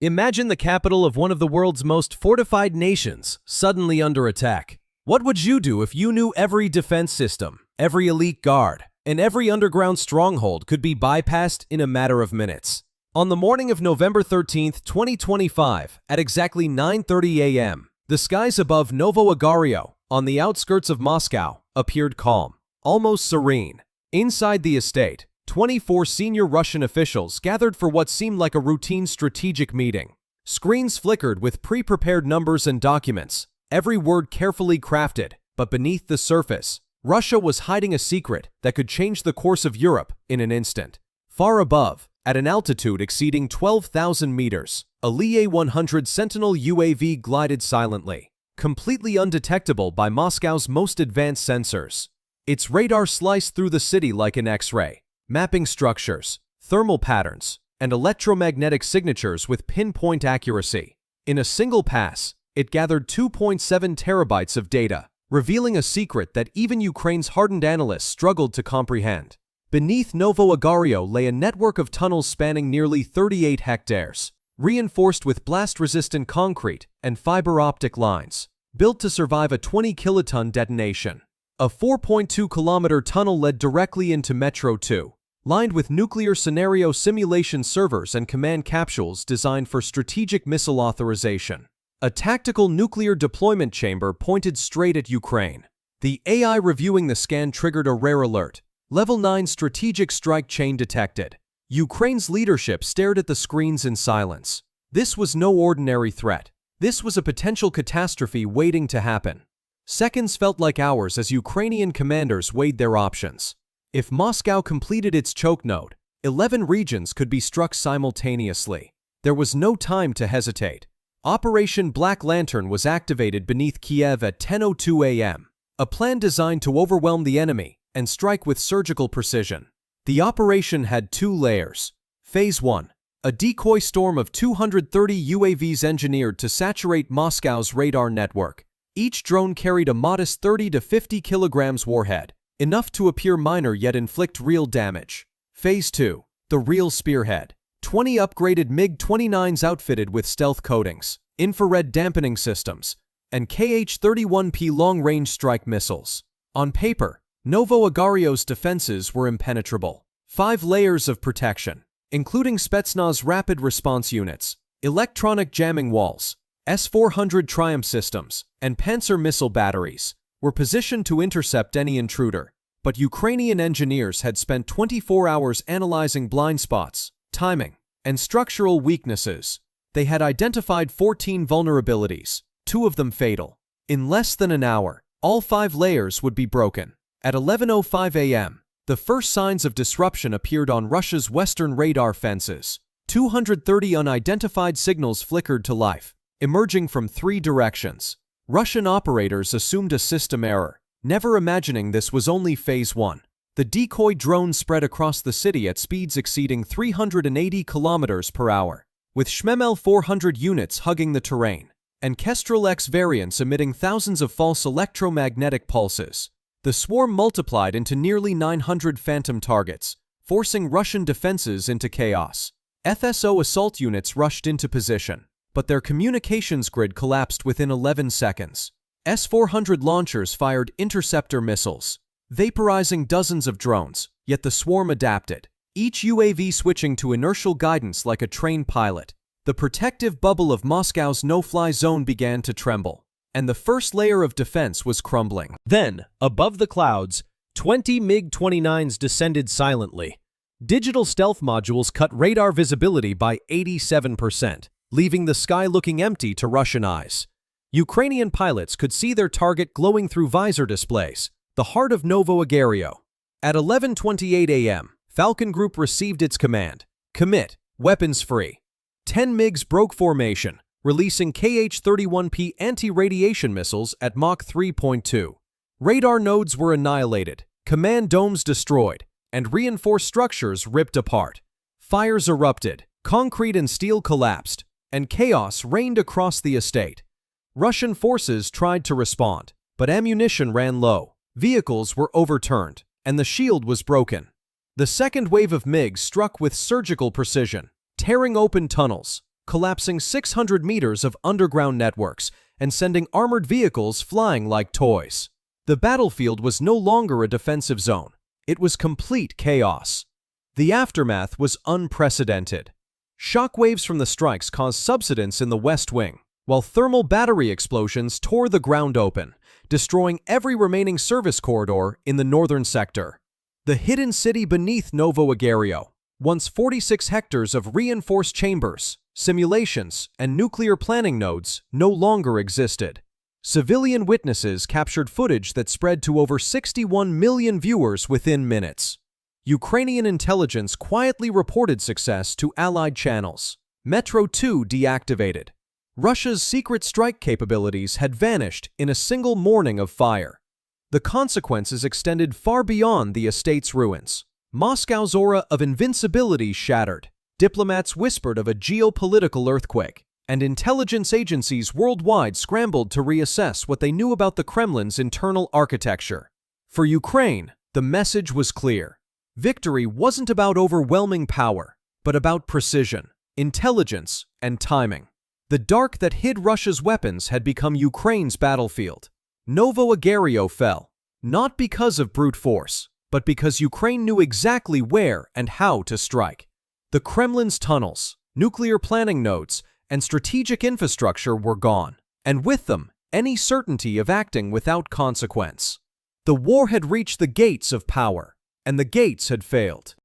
Imagine the capital of one of the world's most fortified nations suddenly under attack. What would you do if you knew every defense system, every elite guard, and every underground stronghold could be bypassed in a matter of minutes? On the morning of November 13th, 2025, at exactly 9:30 a.m., the skies above Novo Agario, on the outskirts of Moscow, appeared calm, almost serene. Inside the estate, 24 senior Russian officials gathered for what seemed like a routine strategic meeting. Screens flickered with pre-prepared numbers and documents, every word carefully crafted, but beneath the surface, Russia was hiding a secret that could change the course of Europe in an instant. Far above, at an altitude exceeding 12,000 meters, a Li-100 Sentinel UAV glided silently, completely undetectable by Moscow's most advanced sensors. Its radar sliced through the city like an X-ray, mapping structures, thermal patterns, and electromagnetic signatures with pinpoint accuracy. In a single pass, it gathered 2.7 terabytes of data, revealing a secret that even Ukraine's hardened analysts struggled to comprehend. Beneath Novo Agario lay a network of tunnels spanning nearly 38 hectares, reinforced with blast-resistant concrete and fiber optic lines, built to survive a 20-kiloton detonation. A 4.2-kilometer tunnel led directly into Metro 2, lined with nuclear scenario simulation servers and command capsules designed for strategic missile authorization. A tactical nuclear deployment chamber pointed straight at Ukraine. The AI reviewing the scan triggered a rare alert. Level 9 strategic strike chain detected. Ukraine's leadership stared at the screens in silence. This was no ordinary threat. This was a potential catastrophe waiting to happen. Seconds felt like hours as Ukrainian commanders weighed their options. If Moscow completed its choke node, 11 regions could be struck simultaneously. There was no time to hesitate. Operation Black Lantern was activated beneath Kiev at 10:02 a.m., a plan designed to overwhelm the enemy and strike with surgical precision. The operation had two layers. Phase 1, a decoy storm of 230 UAVs engineered to saturate Moscow's radar network. Each drone carried a modest 30 to 50 kilograms warhead, enough to appear minor yet inflict real damage. Phase 2, the real spearhead. 20 upgraded MiG-29s outfitted with stealth coatings, infrared dampening systems, and Kh-31P long-range strike missiles. On paper, Novo Agario's defenses were impenetrable. 5 layers of protection, including Spetsnaz rapid response units, electronic jamming walls, S-400 Triumph systems, and Panzer missile batteries, were positioned to intercept any intruder. But Ukrainian engineers had spent 24 hours analyzing blind spots, timing, and structural weaknesses. They had identified 14 vulnerabilities, 2 of them fatal. In less than an hour, all 5 layers would be broken. At 11:05 a.m., the first signs of disruption appeared on Russia's western radar fences. 230 unidentified signals flickered to life, emerging from 3 directions. Russian operators assumed a system error, never imagining this was only Phase 1. The decoy drone spread across the city at speeds exceeding 380 kilometers per hour, with Shmemel 400 units hugging the terrain, and Kestrel X variants emitting thousands of false electromagnetic pulses. The swarm multiplied into nearly 900 phantom targets, forcing Russian defenses into chaos. FSO assault units rushed into position, but their communications grid collapsed within 11 seconds. S-400 launchers fired interceptor missiles, vaporizing dozens of drones, yet the swarm adapted, each UAV switching to inertial guidance like a trained pilot. The protective bubble of Moscow's no-fly zone began to tremble, and the first layer of defense was crumbling. Then, above the clouds, 20 MiG-29s descended silently. Digital stealth modules cut radar visibility by 87%, leaving the sky looking empty to Russian eyes. Ukrainian pilots could see their target glowing through visor displays, the heart of Novo Agario. At 11:28 a.m., Falcon Group received its command. Commit, weapons free. 10 MiGs broke formation, releasing Kh-31P anti-radiation missiles at Mach 3.2. Radar nodes were annihilated, command domes destroyed, and reinforced structures ripped apart. Fires erupted, concrete and steel collapsed, and chaos reigned across the estate. Russian forces tried to respond, but ammunition ran low, vehicles were overturned, and the shield was broken. The second wave of MiGs struck with surgical precision, tearing open tunnels, collapsing 600 meters of underground networks and sending armored vehicles flying like toys. The battlefield was no longer a defensive zone. It was complete chaos. The aftermath was unprecedented. Shockwaves from the strikes caused subsidence in the West Wing, while thermal battery explosions tore the ground open, destroying every remaining service corridor in the northern sector. The hidden city beneath Novo Agario, once 46 hectares of reinforced chambers, simulations, and nuclear planning nodes, no longer existed. Civilian witnesses captured footage that spread to over 61 million viewers within minutes. Ukrainian intelligence quietly reported success to Allied channels. Metro 2 deactivated. Russia's secret strike capabilities had vanished in a single morning of fire. The consequences extended far beyond the estate's ruins. Moscow's aura of invincibility shattered. Diplomats whispered of a geopolitical earthquake, and intelligence agencies worldwide scrambled to reassess what they knew about the Kremlin's internal architecture. For Ukraine, the message was clear. Victory wasn't about overwhelming power, but about precision, intelligence, and timing. The dark that hid Russia's weapons had become Ukraine's battlefield. Novo Agario fell, not because of brute force, but because Ukraine knew exactly where and how to strike. The Kremlin's tunnels, nuclear planning nodes, and strategic infrastructure were gone, and with them, any certainty of acting without consequence. The war had reached the gates of power, and the gates had failed.